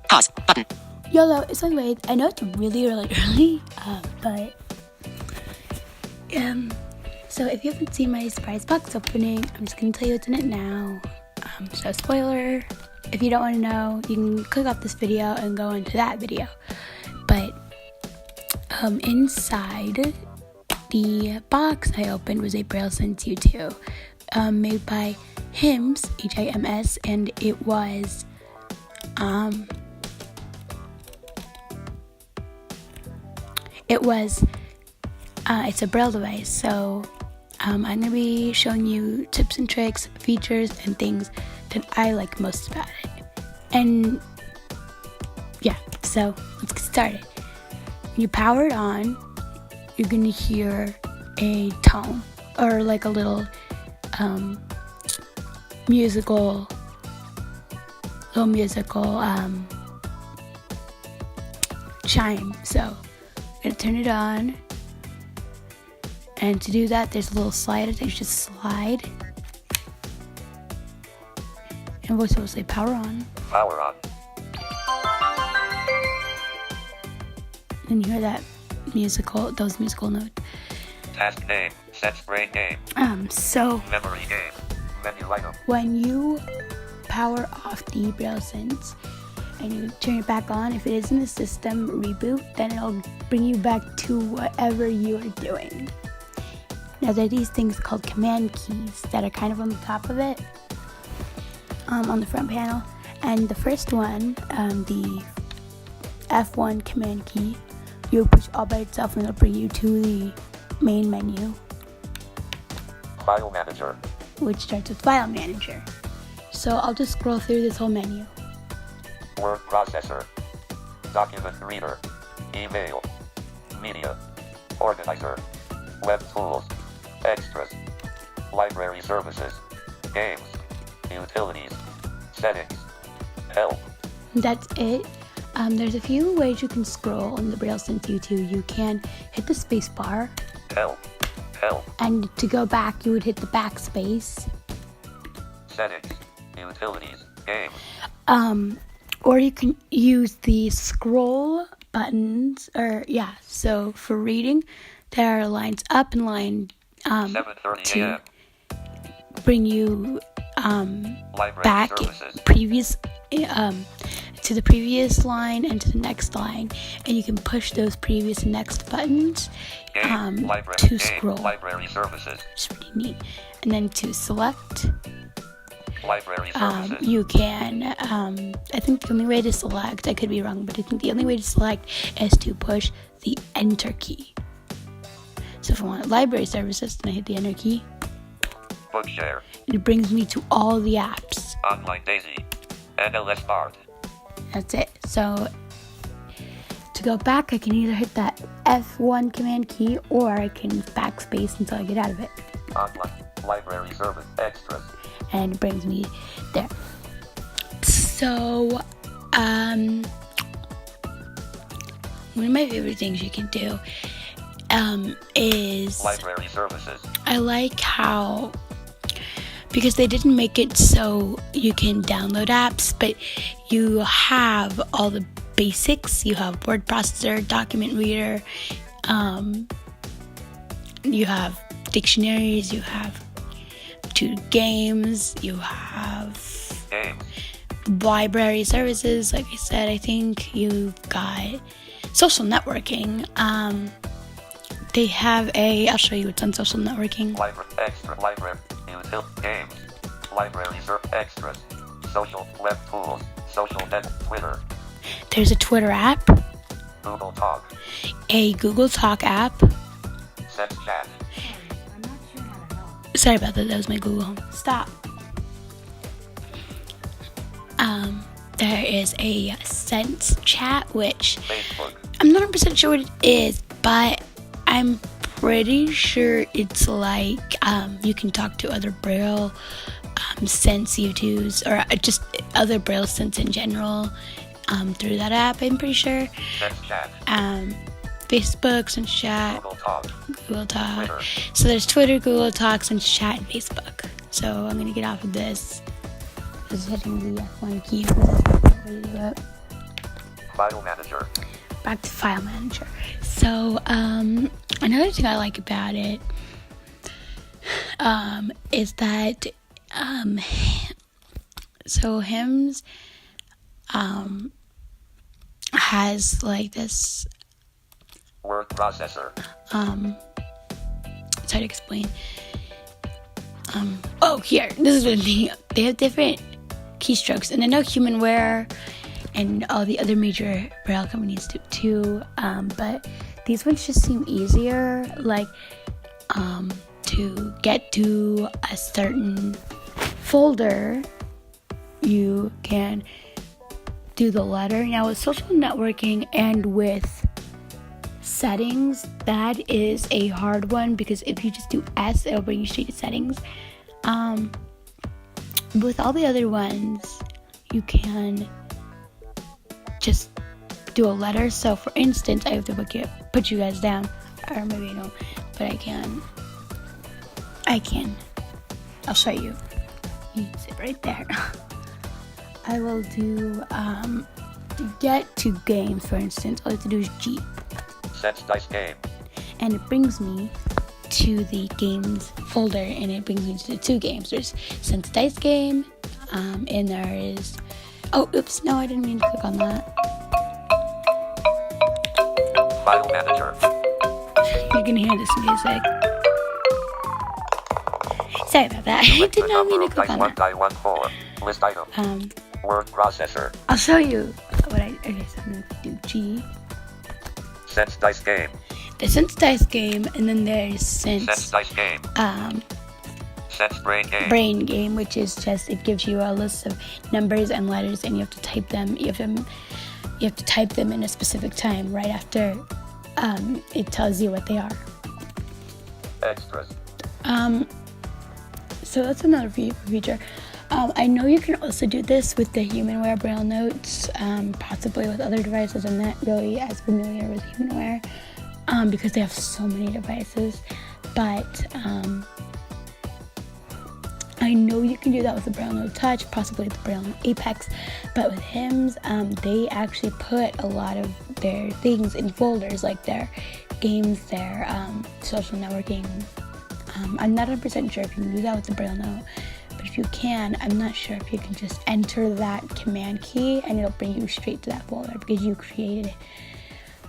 Pause. Button. YOLO, it's on the way. I know it's really early, but so if you haven't seen my surprise box opening, I'm just gonna tell you what's in it now. So spoiler, if you don't want to know, you can click off this video and go into that video. But inside the box I opened was a Braille Sense U2, made by HIMS, HIMS, and it was it's a Braille device. So I'm going to be showing you tips and tricks, features, and things that I like most about it. And yeah, so let's get started. When you power it on, you're going to hear a tone or like a little musical chime. So I'm going to turn it on. And to do that, there's a little slider that you just slide. And we'll say power on. Power on. And you hear that those musical notes. Task name. Sense brain name. So Memory name. Menu item. when you power off the Braille Sense and you turn it back on, if it is in the system reboot, then it'll bring you back to whatever you are doing. Now there are these things called command keys that are kind of on the top of it, on the front panel. And the first one, the F1 command key, you push all by itself and it'll bring you to the main menu, File manager. which starts with File Manager. So I'll just scroll through this whole menu. Word processor. Document reader. Email. Media. Organizer. Web tools. Extras. Library services. Games. Utilities. Settings. Help. That's it. There's a few ways you can scroll on the Braille Sense U2. You can hit the space bar, Help. Help. and to go back, you would hit the backspace. Settings. Utilities. Games. Or you can use the scroll buttons, so for reading, there are lines up and line 7:30 to a.m. bring you Library back services. to the previous line and to the next line, and you can push those previous and next buttons Game. Library. to Game. scroll. Library services. It's pretty neat. And then to select, Library services. you can, I think the only way to select, I could be wrong, but I think the only way to select is to push the enter key. So if I want library services, then I hit the enter key. Bookshare. It brings me to all the apps. Online Daisy. NLS Bart. That's it. So to go back, I can either hit that F1 command key or I can backspace until I get out of it. Online. Library service. Extras. And it brings me there. So, one of my favorite things you can do is Library services. I like how, because they didn't make it so you can download apps, but you have all the basics. You have word processor, document reader, you have dictionaries, you have 2 games, you have Games. library services. Like I said, I think you've got social networking. They have I'll show you what's on social networking. Library. Extra. Library. Util. Games. Library extras. Social web tools. Social net. Twitter. There's a Twitter app, Google Talk. a Google Talk app. Sense chat. Sorry about that. That was my Google Home. Stop. There is a Sense chat, which Facebook. I'm not 100% sure what it is, but I'm pretty sure it's like you can talk to other Braille Sense U2s or just other Braille Sense in general through that app, I'm pretty sure. Sense chat. Facebook, Sense chat, Google Talk. Twitter. Twitter. So there's Twitter, Google Talk, Sense chat, and Facebook. So I'm going to get off of this. Just hitting the F1 key for this. Ready to go. File manager. Back to File Manager. So, another thing I like about it is that, so Hymns has like this Word processor. it's hard to explain. Here, this is the thing. They have different keystrokes, and I know Humanware and all the other major Braille companies do too. But these ones just seem easier, like to get to a certain folder, you can do the letter. Now with social networking and with settings, that is a hard one, because if you just do S, it'll bring you straight to settings. With all the other ones, you can just do a letter. So for instance, I have to put you guys down, or maybe I don't, but I can. I'll show you. You can sit right there. I will do get to games, for instance. All I have to do is G. Sense Dice Game. And it brings me to the games folder, and it brings me to the two games. There's Sense Dice Game, and there is, oh, oops, no, I didn't mean to click on that. File manager. You can hear this music. Sorry about that. I did not mean to click on that. Die 1 4. List item. Word processor. I'll show you what okay, so I'm gonna do G. Sense Dice Game. The Sense Dice Game, and then there's Sense Dice Game. Sense Brain Game. Brain Game, which is just, it gives you a list of numbers and letters, and you have to type them. You have to type them in a specific time right after it tells you what they are. Extras. So that's another feature. I know you can also do this with the Humanware Braille notes, possibly with other devices. I'm not really as familiar with Humanware because they have so many devices, but I know you can do that with the Braille Note Touch, possibly with the Braille Note Apex, but with Hymns, they actually put a lot of their things in folders, like their games, their social networking. I'm not 100% sure if you can do that with the Braille Note, but if you can, I'm not sure if you can just enter that command key and it'll bring you straight to that folder because you created it.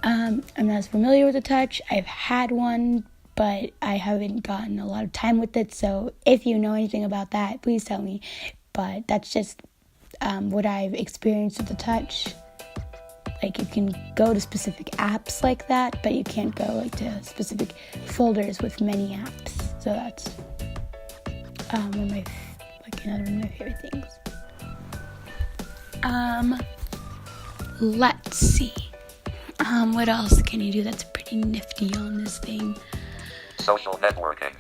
I'm not as familiar with the Touch. I've had one, but I haven't gotten a lot of time with it, so if you know anything about that, please tell me. But that's just what I've experienced with the Touch. Like, you can go to specific apps like that, but you can't go like to specific folders with many apps. So that's another one of my favorite things. Let's see. What else can you do that's pretty nifty on this thing? Social networking.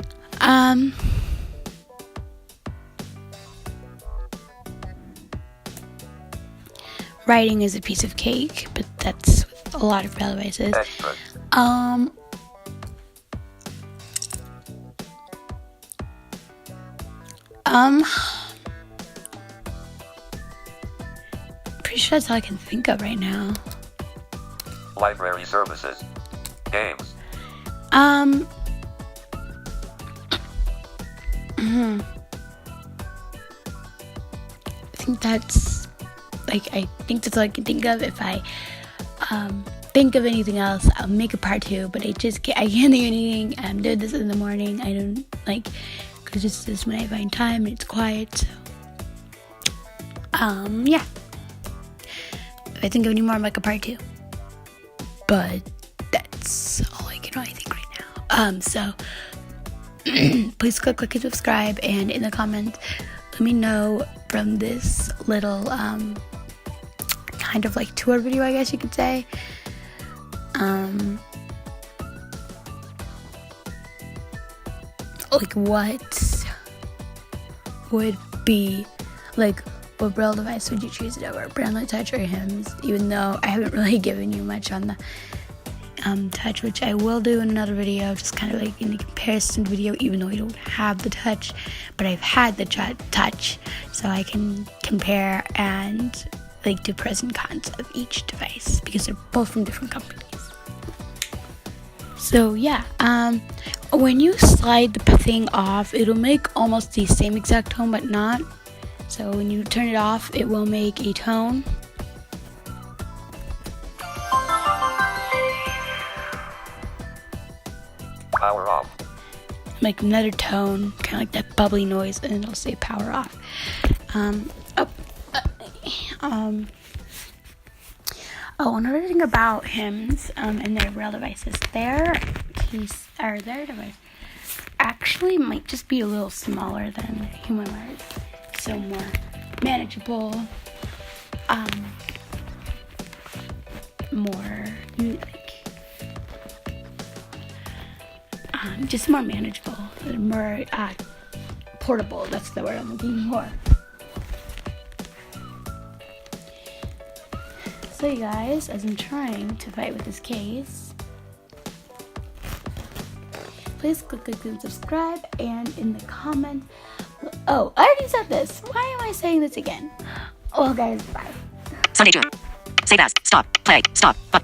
Writing is a piece of cake, but that's with a lot of Braille devices. Extras. Pretty sure that's all I can think of right now. Library services. Games. I think that's all I can think of. If I think of anything else, I'll make a part 2, but I can't think of anything. I'm doing this in the morning. I don't because this is when I find time and it's quiet, so yeah. If I think of any more, I'll make a part 2, but that's all I can really think right now. So please click and subscribe, and in the comments let me know from this little kind of like tour video, I guess you could say, like what would be like, what Braille device would you choose it over, Braille Note Touch or Hymns? Even though I haven't really given you much on the Touch, which I will do in another video, just kind of like in a comparison video, even though I don't have the Touch, but I've had the Touch, so I can compare and like the pros and cons of each device because they're both from different companies. So yeah, when you slide the thing off, it'll make almost the same exact tone, but not. So when you turn it off, it will make a tone. Power off. Make another tone, kind of like that bubbly noise, and it'll say power off. Another thing about hymns and their Braille devices, their device actually might just be a little smaller than human words, so more manageable, just more manageable, more portable. That's the word I'm looking for. So you guys, as I'm trying to fight with this case, please click and subscribe, and in the comments, I already said this. Why am I saying this again? Well guys, bye. Sunday June. Save as. Stop. Play. Stop. But.